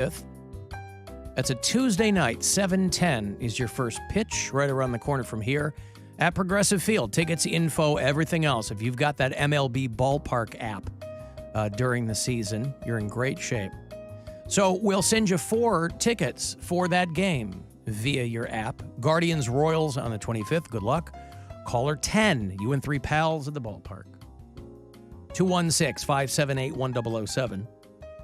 That's a Tuesday night, 7:10 is your first pitch right around the corner from here at Progressive Field. Tickets, info, everything else. If you've got that MLB Ballpark app during the season, you're in great shape. So we'll send you 4 tickets for that game via your app. Guardians Royals on the 25th. Good luck. Caller 10, you and 3 pals at the ballpark. 216-578-1007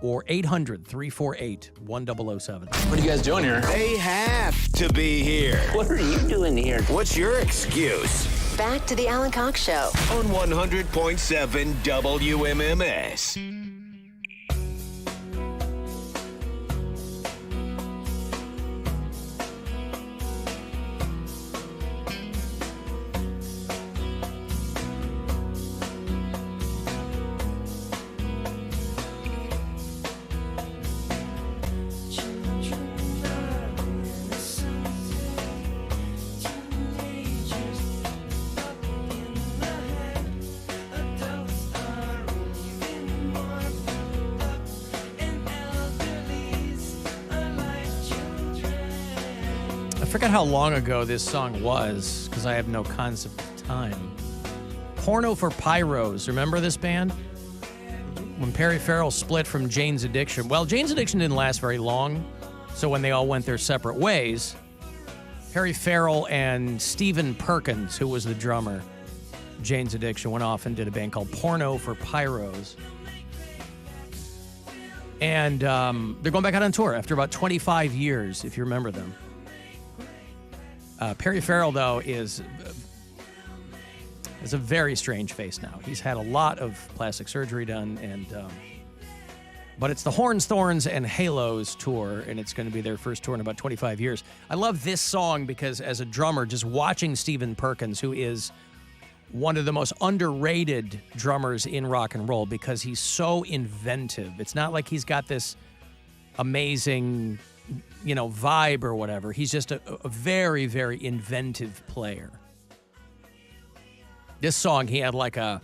or 800-348-1007. What are you guys doing here? They have to be here. What are you doing here? What's your excuse? Back to the Alan Cox Show On 100.7 WMMS. I forgot how long ago this song was because I have no concept of time. Porno for Pyros. Remember this band? When Perry Farrell split from Jane's Addiction. Well, Jane's Addiction didn't last very long, so when they all went their separate ways, Perry Farrell and Stephen Perkins, who was the drummer, Jane's Addiction, went off and did a band called Porno for Pyros. And they're going back out on tour after about 25 years, if you remember them. Perry Farrell, though, is a very strange face now. He's had a lot of plastic surgery done, and but it's the Horns, Thorns, and Halos tour, and it's going to be their first tour in about 25 years. I love this song because as a drummer, just watching Stephen Perkins, who is one of the most underrated drummers in rock and roll because he's so inventive. It's not like he's got this amazing, vibe or whatever. He's just a very, very inventive player. This song, he had like a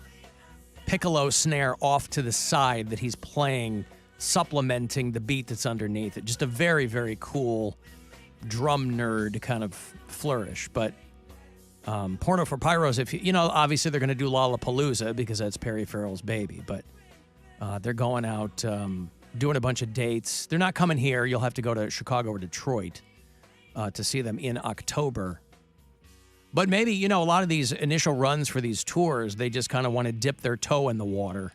piccolo snare off to the side that he's playing, supplementing the beat that's underneath it. Just a very, very cool drum nerd kind of flourish. But Porno for Pyros, if obviously they're going to do Lollapalooza because that's Perry Farrell's baby. But they're going out doing a bunch of dates. They're not coming here. You'll have to go to Chicago or Detroit to see them in October. But maybe, a lot of these initial runs for these tours, they just kind of want to dip their toe in the water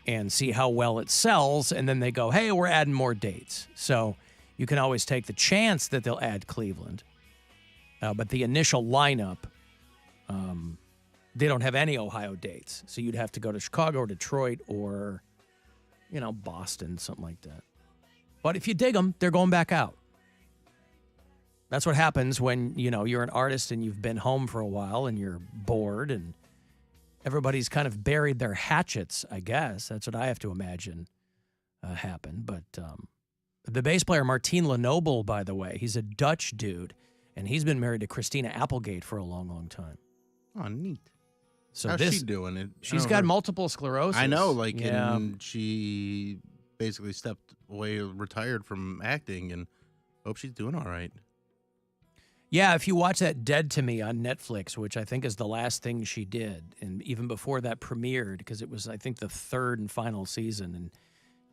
and see how well it sells. And then they go, hey, we're adding more dates. So you can always take the chance that they'll add Cleveland. But the initial lineup, they don't have any Ohio dates. So you'd have to go to Chicago or Detroit or, Boston, something like that. But if you dig them, they're going back out. That's what happens when, you're an artist and you've been home for a while and you're bored and everybody's kind of buried their hatchets, I guess. That's what I have to imagine happened. But the bass player, Martin Lenoble, by the way, he's a Dutch dude, and he's been married to Christina Applegate for a long, long time. Oh, neat. So how's she doing? She's got multiple sclerosis. I know, and she basically stepped away, retired from acting, and hope she's doing all right. Yeah, if you watch that Dead to Me on Netflix, which I think is the last thing she did, and even before that premiered, because it was, I think, the third and final season, and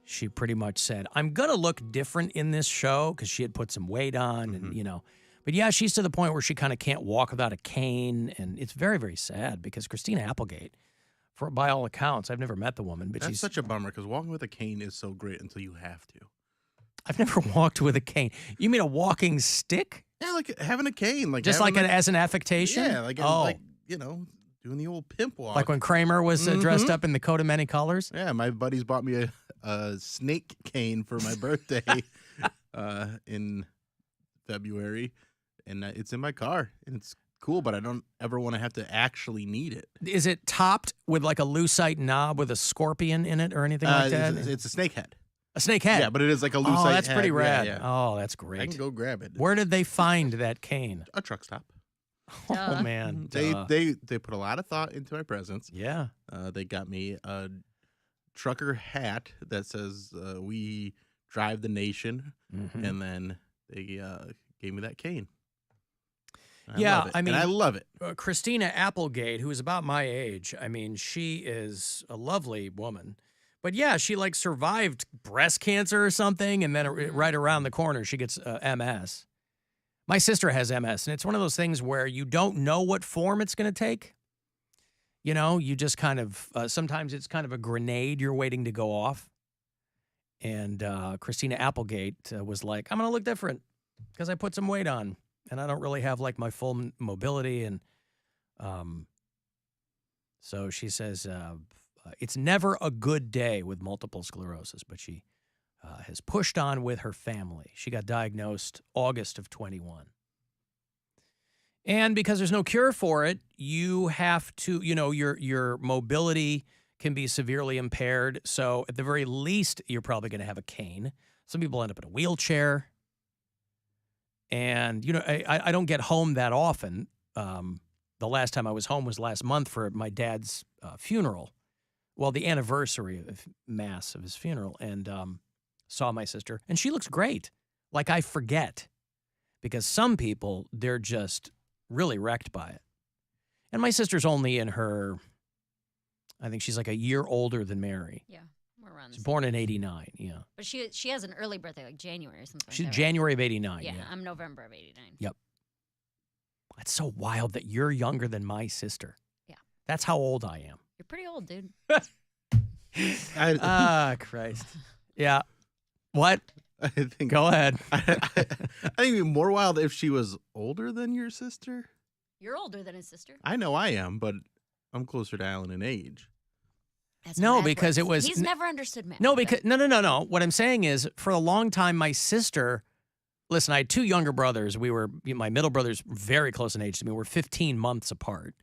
she pretty much said, I'm going to look different in this show, because she had put some weight on, and, But yeah, she's to the point where she kind of can't walk without a cane, and it's very, very sad, because Christina Applegate, by all accounts, I've never met the woman, but That's such a bummer, because walking with a cane is so great until you have to. I've never walked with a cane. You mean a walking stick? Yeah, like having a cane, just like as an affectation. Yeah, like doing the old pimp walk. Like when Kramer was dressed up in the coat of many colors. Yeah, my buddies bought me a snake cane for my birthday in February, and it's in my car, and it's cool. But I don't ever want to have to actually need it. Is it topped with like a lucite knob with a scorpion in it or anything like that? It's a snake head. A snake head? Yeah, but it is like a lucite head. Oh, that's pretty rad. Yeah. Oh, that's great. I can go grab it. Where did they find that cane? A truck stop. Oh, man. They put a lot of thought into my presents. Yeah. They got me a trucker hat that says, we drive the nation, Mhm. and then they gave me that cane. Yeah, love it. I mean, and I love it. Christina Applegate, who is about my age, I mean, she is a lovely woman. But yeah, she like survived breast cancer or something, and then right around the corner, she gets MS. My sister has MS, and it's one of those things where you don't know what form it's going to take. You know, you just kind of, sometimes it's kind of a grenade you're waiting to go off. And Christina Applegate was like, I'm going to look different because I put some weight on, and I don't really have like my full mobility. And so she says, it's never a good day with multiple sclerosis, but she has pushed on with her family. She got diagnosed August of 21. And because there's no cure for it, you have to, you know, your mobility can be severely impaired. So at the very least, you're probably going to have a cane. Some people end up in a wheelchair. And, you know, I don't get home that often. The last time I was home was last month for my dad's funeral. Well, the anniversary of Mass of his funeral. And saw my sister. And she looks great. Like I forget. Because some people, they're just really wrecked by it. And my sister's only in her, I think she's like a year older than Mary. Yeah, we're around. She's born in 89, yeah. But she has an early birthday, like January or something. She's like that, January of 89, yeah. yeah. I'm November of 89. Yep. That's so wild that you're younger than my sister. Yeah. That's how old I am. You're pretty old, dude. Christ. Yeah. What? I think. Go ahead. I think it'd be more wild if she was older than your sister. You're older than his sister. I know I am, but I'm closer to Alan in age. That's No, what math because it was. was- He's never understood math. No, but- because no. What I'm saying is, for a long time, my sister. Listen, I had two younger brothers. My middle brother's very close in age to me. We're 15 months apart,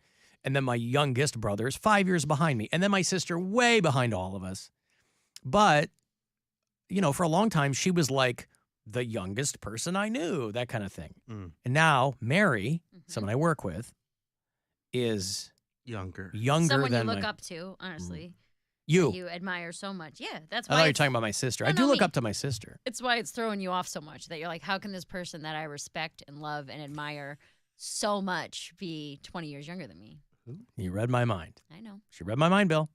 and then my youngest brother is 5 years behind me, and then my sister way behind all of us. But you know, for a long time, she was like the youngest person I knew, that kind of thing. Mm. And now Mary, someone I work with, is Younger. someone than you look my, up to, honestly. you. You admire so much. Yeah, that's I why. thought you were it's- talking about my sister. No, I do no, look me. up to my sister. It's why it's throwing you off so much that you're like, how can this person that I respect and love and admire so much be 20 years younger than me? You read my mind. I know. She read my mind, Bill.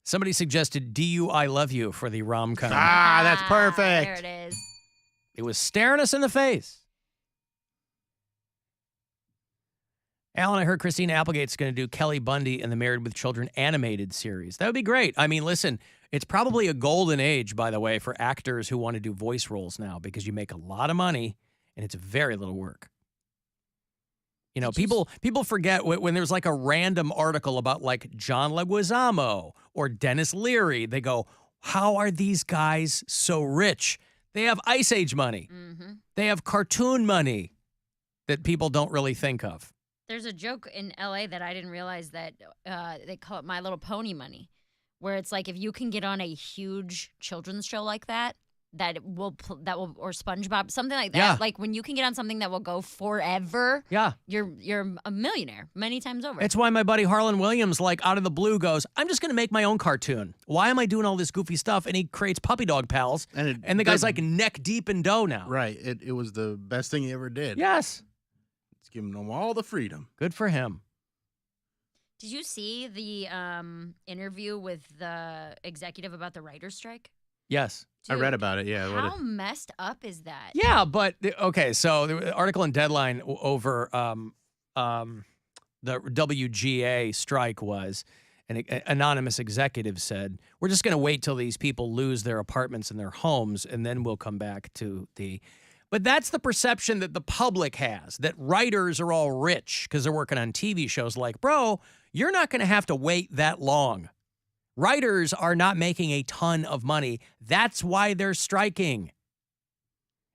Somebody suggested "Do I Love You" for the rom-com. That's perfect. There it is. It was staring us in the face. Alan, I heard Christina Applegate's going to do Kelly Bundy and the Married with Children animated series. That would be great. I mean, listen, it's probably a golden age, by the way, for actors who want to do voice roles now because you make a lot of money and it's very little work. You know, people forget when there's like a random article about like John Leguizamo or Dennis Leary. They go, how are these guys so rich? They have Ice Age money. Mm-hmm. They have cartoon money that people don't really think of. There's a joke in LA that I didn't realize that they call it My Little Pony money, where it's like if you can get on a huge children's show like that, or SpongeBob, something like that. Yeah. Like when you can get on something that will go forever, Yeah. you're a millionaire many times over. It's why my buddy Harlan Williams, like out of the blue, goes, I'm just going to make my own cartoon. Why am I doing all this goofy stuff? And he creates Puppy Dog Pals. And the guy's like neck deep in dough now. Right. It was the best thing he ever did. Yes. It's giving them all the freedom. Good for him. Did you see the interview with the executive about the writer's strike? Yes. I read about it. Yeah. How messed up is that? Yeah, but okay. So the article in Deadline over the WGA strike was an anonymous executive said, "We're just going to wait till these people lose their apartments and their homes, and then we'll come back to the." But that's the perception that the public has, that writers are all rich because they're working on TV shows. Like, bro, you're not going to have to wait that long. Writers are not making a ton of money. That's why they're striking.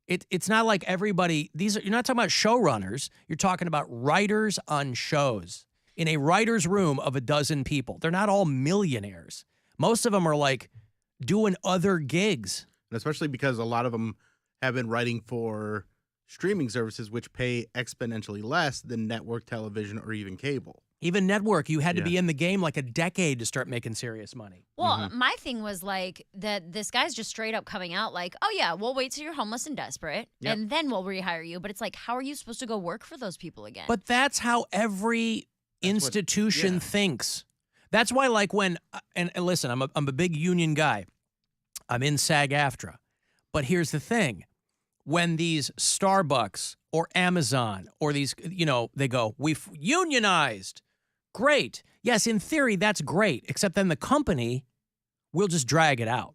It's not like everybody, you're not talking about showrunners. You're talking about writers on shows in a writer's room of a dozen people. They're not all millionaires. Most of them are like doing other gigs. And especially because a lot of them have been writing for streaming services, which pay exponentially less than network television or even cable. Even network, you had to Yeah. be in the game like a decade to start making serious money. Well, my thing was like that this guy's just straight up coming out like, oh, yeah, we'll wait till you're homeless and desperate, Yep. and then we'll rehire you. But it's like, how are you supposed to go work for those people again? But that's how every institution yeah. thinks. That's why, like, when and listen, I'm a big union guy. I'm in SAG-AFTRA, but here's the thing: when these Starbucks or Amazon or these, they go, we've unionized. Great. Yes, in theory, that's great, except then the company will just drag it out.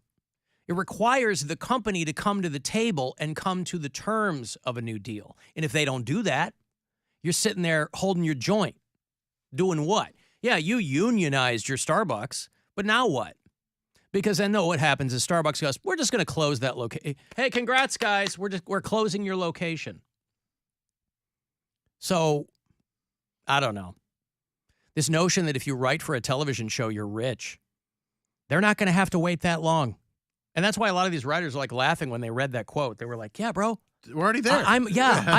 It requires the company to come to the table and come to the terms of a new deal. And if they don't do that, you're sitting there holding your joint. Doing what? Yeah, you unionized your Starbucks, but now what? Because I know what happens is Starbucks goes, we're just going to close that location. Hey, congrats, guys. We're closing your location. So, I don't know. This notion that if you write for a television show, you're rich. They're not going to have to wait that long. And that's why a lot of these writers are like laughing when they read that quote. They were like, yeah, bro. We're already there. I'm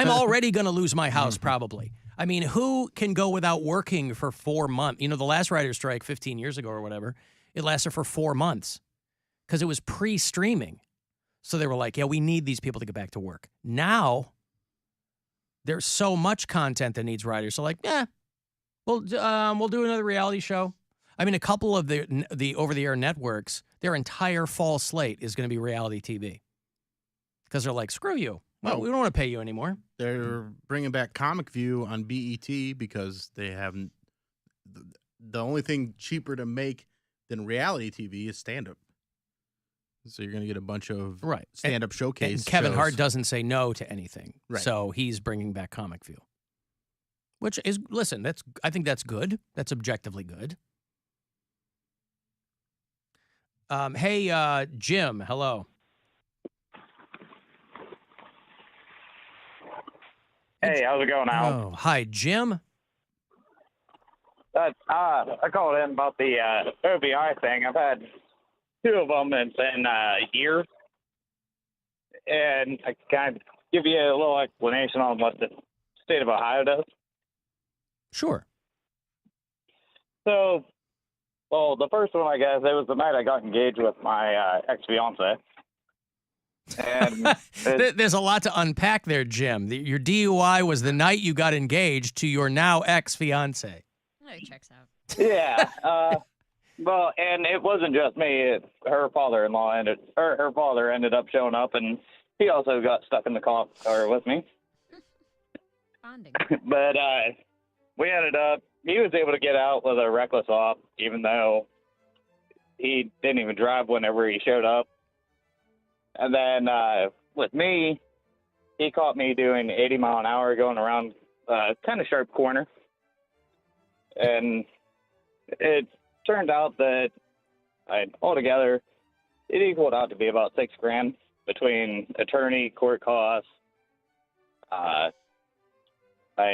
already going to lose my house probably. I mean, who can go without working for 4 months? The last writer's strike 15 years ago or whatever, it lasted for 4 months because it was pre-streaming. So they were like, yeah, we need these people to get back to work. Now, there's so much content that needs writers. So like, yeah, we'll do another reality show. I mean, a couple of the over-the-air networks, their entire fall slate is going to be reality TV because they're like, screw you. Well, we don't want to pay you anymore. They're bringing back Comic View on BET because they haven't. The only thing cheaper to make than reality TV is stand-up. So you're going to get a bunch of stand-up showcase. And Kevin shows. Hart doesn't say no to anything. Right. So he's bringing back Comic View. Which is, listen, I think that's good. That's objectively good. Hey, Jim, hello. Hey, how's it going, Al? Oh, hi, Jim. I called in about the OBI thing. I've had 2 of them. It's been a year. And I can give you a little explanation on what the state of Ohio does. Sure. So, well, the first one, I guess, it was the night I got engaged with my ex-fiance. And There's a lot to unpack there, Jim. Your DUI was the night you got engaged to your now ex-fiance. Oh, it checks out. yeah. Well, and it wasn't just me. Her father-in-law her father ended up showing up, and he also got stuck in the car with me. Bonding. But we ended up, he was able to get out with a reckless op, even though he didn't even drive whenever he showed up. And then with me, he caught me doing 80 mile an hour going around kind of sharp corner. And it turned out that altogether, it equaled out to be about $6,000 between attorney, court costs,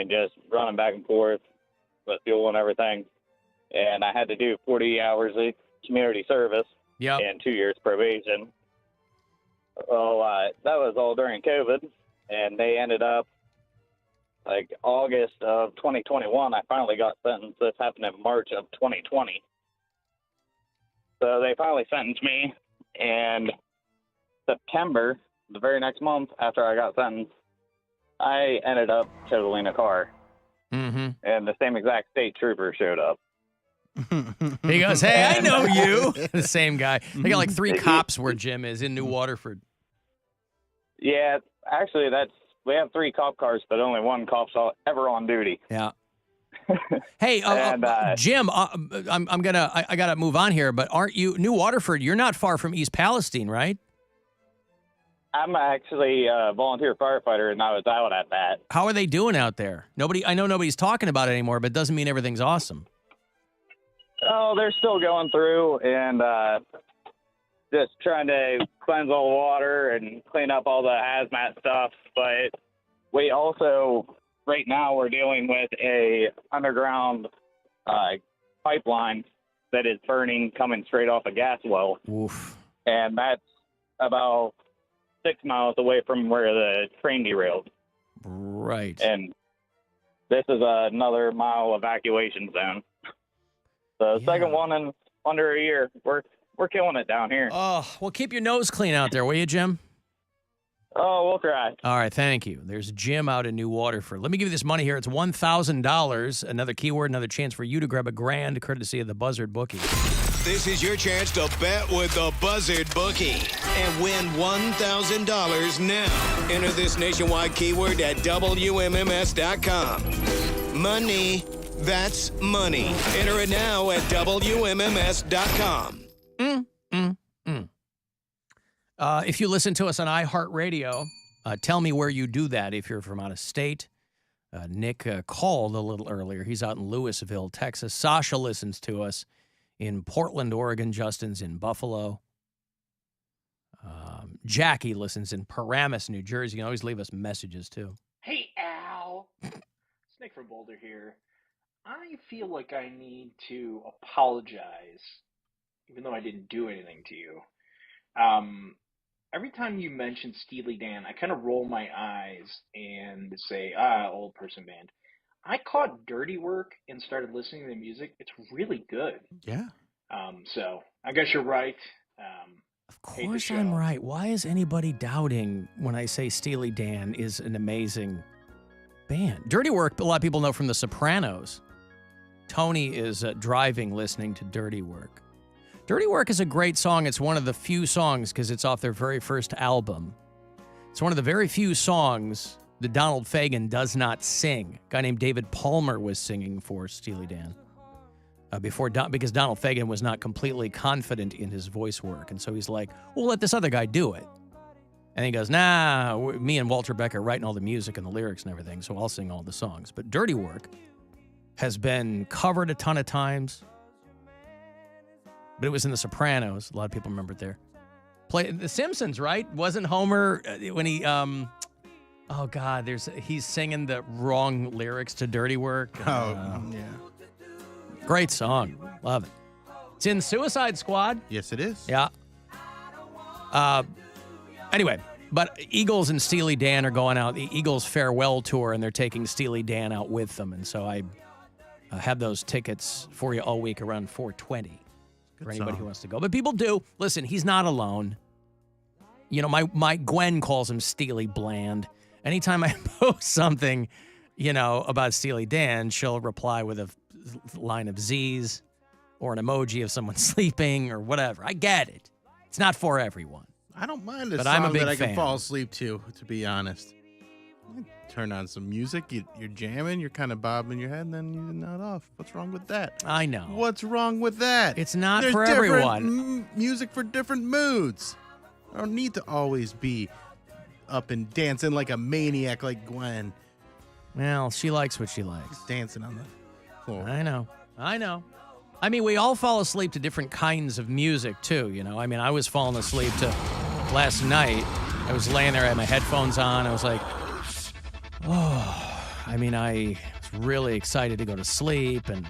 just running back and forth with fuel and everything. And I had to do 40 hours of community service and 2 years probation. Well, that was all during COVID, and they ended up, August of 2021, I finally got sentenced. This happened in March of 2020. So they finally sentenced me, and September, the very next month after I got sentenced, I ended up totaling a car. Mm-hmm. And the same exact state trooper showed up. He goes, hey, I know you. The same guy. They got like 3 cops where Jim is in New Waterford. Yeah, actually, we have 3 cop cars, but only 1 cop's ever on duty. Yeah. Hey, Jim, I gotta move on here, but aren't you New Waterford? You're not far from East Palestine, right? I'm actually a volunteer firefighter, and I was out at that. How are they doing out there? I know nobody's talking about it anymore, but it doesn't mean everything's awesome. Oh, they're still going through and just trying to cleanse all the water and clean up all the hazmat stuff. But we also, right now, we're dealing with a underground pipeline that is burning, coming straight off a gas well. Oof. And that's about 6 miles away from where the train derailed. Right. And this is another mile evacuation zone. The second one in under a year. We're killing it down here. Oh, well, keep your nose clean out there, will you, Jim? Oh, we'll try. All right, thank you. There's Jim out in New Waterford. Let me give you this money here. It's $1,000. Another keyword, another chance for you to grab a grand, courtesy of the Buzzard Bookie. This is your chance to bet with the Buzzard Bookie and win $1,000 now. Enter this nationwide keyword at WMMS.com. Money. That's money. Enter it now at WMMS.com. If you listen to us on iHeartRadio, tell me where you do that if you're from out of state. Nick called a little earlier. He's out in Louisville, Texas. Sasha listens to us in Portland, Oregon. Justin's in Buffalo. Jackie listens in Paramus, New Jersey. You can always leave us messages, too. Hey, Al. It's Nick from Boulder here. I feel like I need to apologize, even though I didn't do anything to you. Every time you mention Steely Dan, I kind of roll my eyes and say, old person band. I caught Dirty Work and started listening to the music. It's really good. Yeah. So I guess you're right. Of course I'm right. Why is anybody doubting when I say Steely Dan is an amazing band? Dirty Work, a lot of people know from The Sopranos. Tony is driving listening to Dirty Work. Dirty Work is a great song. It's one of the few songs, because it's off their very first album. It's one of the very few songs that Donald Fagen does not sing. A guy named David Palmer was singing for Steely Dan because Donald Fagen was not completely confident in his voice work. And so he's like, well, let this other guy do it. And he goes, nah, me and Walter Beck are writing all the music and the lyrics and everything, so I'll sing all the songs. But Dirty Work has been covered a ton of times. But it was in The Sopranos. A lot of people remember it there. Play The Simpsons, right? Wasn't Homer when he oh God, he's singing the wrong lyrics to Dirty Work. Yeah. Great song. Love it. It's in Suicide Squad. Yes, it is. Yeah. Anyway, but Eagles and Steely Dan are going out. The Eagles farewell tour, and they're taking Steely Dan out with them. And so I have those tickets for you all week around 4:20. For anybody who wants to go. But people do. Listen, he's not alone. You know, my Gwen calls him Steely Bland. Anytime I post something, about Steely Dan, she'll reply with a line of Z's or an emoji of someone sleeping or whatever. I get it. It's not for everyone. I don't mind a but song I'm a big that I fan. can fall asleep to be honest. Turn on some music, you're jamming, you're kind of bobbing your head, and then you're not off. What's wrong with that? I know. What's wrong with that? It's not There's for different everyone. Music for different moods. I don't need to always be up and dancing like a maniac like Gwen. Well, she likes what she likes. Dancing on the floor. I know. I mean, we all fall asleep to different kinds of music, too, I mean, I was falling asleep to last night. I was laying there, I had my headphones on. I was like, I was really excited to go to sleep and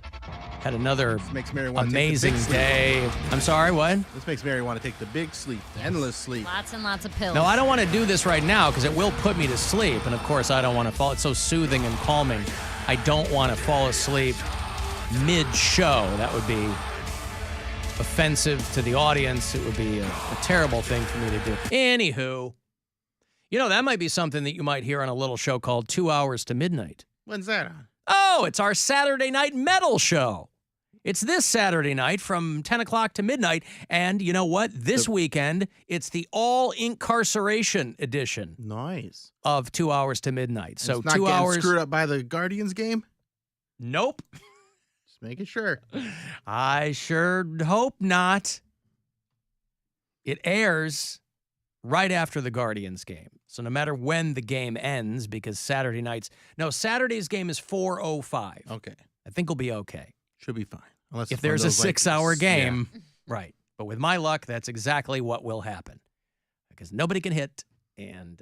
had another makes Mary want amazing to take the big day. sleep. I'm sorry, what? This makes Mary want to take the big sleep, the endless sleep. Lots and lots of pills. No, I don't want to do this right now because it will put me to sleep. And, of course, I don't want to fall. It's so soothing and calming. I don't want to fall asleep mid-show. That would be offensive to the audience. It would be a terrible thing for me to do. Anywho. That might be something that you might hear on a little show called 2 Hours to Midnight. When's that on? Oh, it's our Saturday night metal show. It's this Saturday night from 10 o'clock to midnight. And you know what? This weekend, it's the all-incarceration edition. Nice. Of 2 Hours to Midnight. So it's not 2 hours. Screwed up by the Guardians game? Nope. Just making sure. I sure hope not. It airs right after the Guardians game. So no matter when the game ends, because Saturday's game is 4:05. Okay. I think we'll be okay. Should be fine. Unless If there's a 6-hour game, right. But with my luck, that's exactly what will happen. Because nobody can hit. And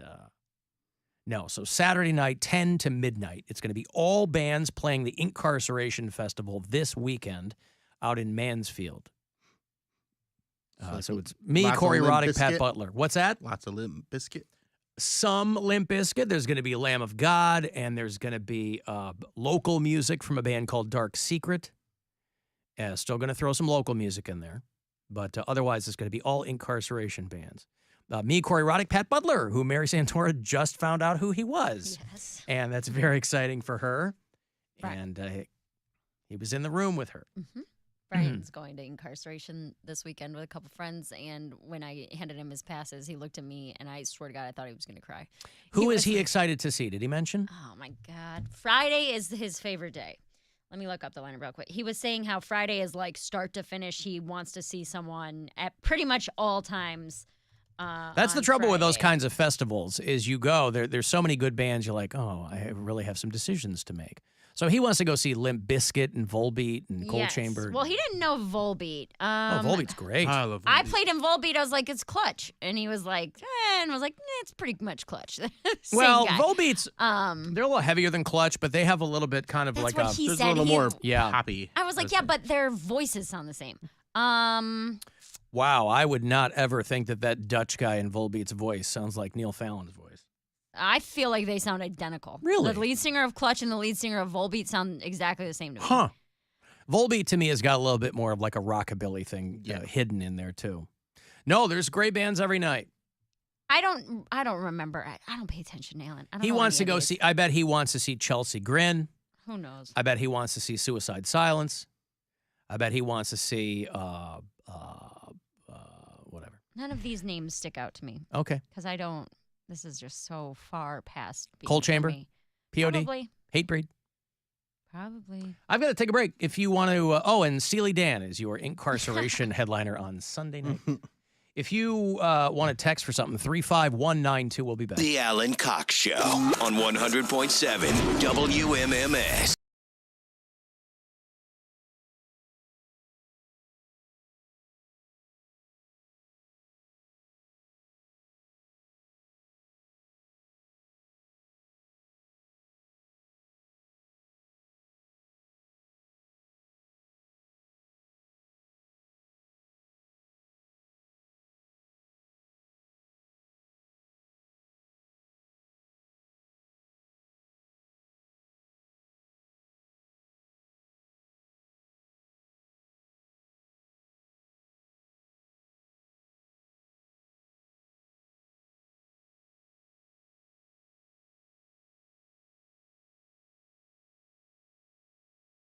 so Saturday night, 10 to midnight. It's going to be all bands playing the Incarceration Festival this weekend out in Mansfield. So it's me, Corey Roddick, Pat Butler. What's that? Lots of Limp Biscuit. some Limp Bizkit. There's going to be Lamb of God, and there's going to be local music from a band called Dark Secret. Still going to throw some local music in there. But otherwise, it's going to be all incarceration bands. Me, Corey Roddick, Pat Butler, who Mary Santora just found out who he was. Yes. And that's very exciting for her. Right. And he was in the room with her. Mm-hmm. Brian's going to incarceration this weekend with a couple friends, and when I handed him his passes, he looked at me, and I swear to God, I thought he was going to cry. Who is he excited to see? Did he mention? Oh, my God. Friday is his favorite day. Let me look up the lineup real quick. He was saying how Friday is like start to finish. He wants to see someone at pretty much all times. That's the trouble with those Friday. kinds of festivals is you go, there's so many good bands, you're like, oh, I really have some decisions to make. So he wants to go see Limp Bizkit and Volbeat and Cold Yes. Chamber. Well, he didn't know Volbeat. Volbeat's great. I love I Volbeat. played him Volbeat. I was like, it's Clutch. And he was like, and I was like, it's pretty much Clutch. Same Well, guy. Volbeat's, they're a little heavier than Clutch, but they have a little bit kind of That's like what a... he There's said. a little He- more Yeah. poppy. I was like, yeah, but their voices sound the same. Wow, I would not ever think that Dutch guy in Volbeat's voice sounds like Neil Fallon's voice. I feel like they sound identical. Really? The lead singer of Clutch and the lead singer of Volbeat sound exactly the same to me. Huh. Volbeat to me has got a little bit more of like a rockabilly thing Yeah. hidden in there too. No, there's great bands every night. I don't remember. I don't pay attention, Alan. I don't He know wants to any of go these. see, I bet he wants to see Chelsea Grin. Who knows? I bet he wants to see Suicide Silence. I bet he wants to see whatever. None of these names stick out to me Okay. because I don't. This is just so far past. being Cold for Chamber? me. POD. Probably. Hatebreed. Probably. I've got to take a break. If you want to, and Steely Dan is your incarceration headliner on Sunday night. If you want to text for something, 35192, we'll be back. The Alan Cox Show on 100.7 WMMS.